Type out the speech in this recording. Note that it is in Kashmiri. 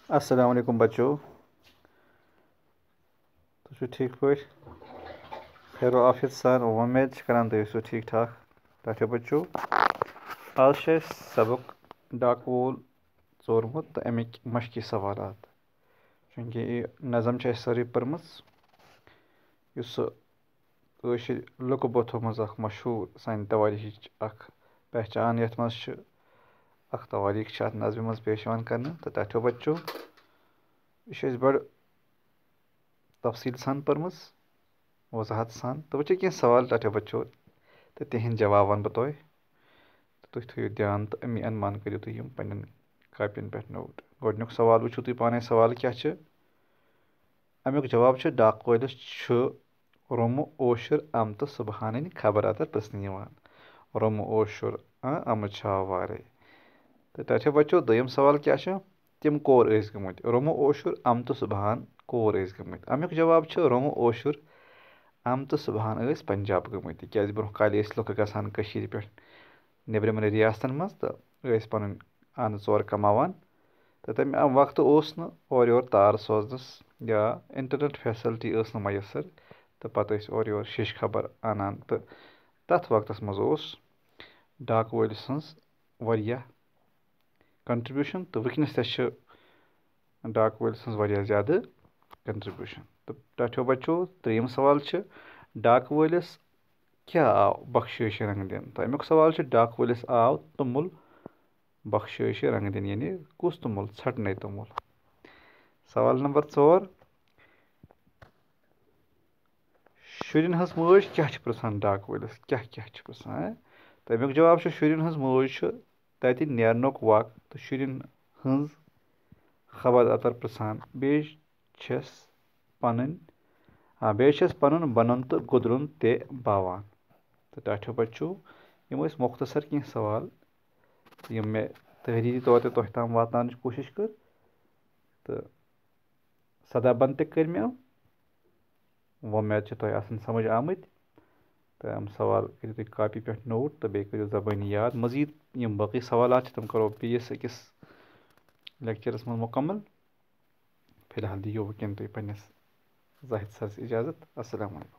अस्सलाम वालेकुम बच्चों। तुम ठीक पे खैर आफियत सान उम्मीद करान तुम ठीक ठाक तो बच्चों आज सबक डाक वोल चोरमुत तो अमिक मशकी सवालात चूँकि नज़म सारी पर्म लुक बथो मज मशहूर सान तवारीख पहचान ये मज तवारीख नज़म मज पेश कर तो तथो बच्चों यह बड़ तफसील सान पर्म वजाहत सान तो बच्चों क्या सवाल तथो बच्चों तो तिहंद जवाब वन बह तुम थो ध्यान तो अमी अनुमान करो तुम पन्न कापियन पे नोट गोडनुक सवाल वो तुम पाने सवाल क्या अमुक जवाब डाक वलिस रोम ओशुर अम तो सुबहान खबर अतर पृसन रोम ओशुर अम वारे तो तथो बच्चों दोयम सवाल क्या तिम कोर गमत रोम ओशुर अम तो सुबहान कोर गमत अमुक जवाब रोम ओशुर अम तो सुबहान पंजाब गमत क्या ब्रोह काल लुक गसान पे नबरमन रियासतन मज तो पन अन चोर कमावान तो तमें वक्त और योर तार सोजनस या इंटरनेट फैसिलिटी मैसर तो पत और योर शिश खबर अनान तो तथ वक्त मज डाक वलिस वरिया कंट्रीब्यूशन तो वनस डाक वलिस ज़्यादा कंट्रीब्यूशन तो तथो बच्चों त्रीम सवाल डाक वलिस क्या आव बख्शिश रंग दिन तो अमुक सवाल डाक वलिस आव तुमुल बख्शिश रंग दिन यानी कुस तुमुल छटने तुमुल। सवाल नंबर 4 शुरन हज मज क्या पृछान डाक वलिस क्या पृछान तो अमुक जवाब शुरन हज मज तत नेरनुक वक्त तो शुरन हज खबर अतर पृछान बेस पन बनन तो गुदरुन ते बावान तो तथो बच्चों यम मुख्तसर कह सवाल यम मे तहरीरी तौर तह ताम वातान कोशिश कर तो सदा बंद कर मे वोमेद तुम समझ आमत तो यम सवाल करो तुम कापी पे नोट तो बे करो ज़बानी याद मजीद यम बाकी सवाल तम करो बेस अकिस लेक्चरस मज मुकम्मल। फिलहाल दियो वह तुम पन्नस जाहिद सर इजाज़त। अस्सलाम वालेकुम।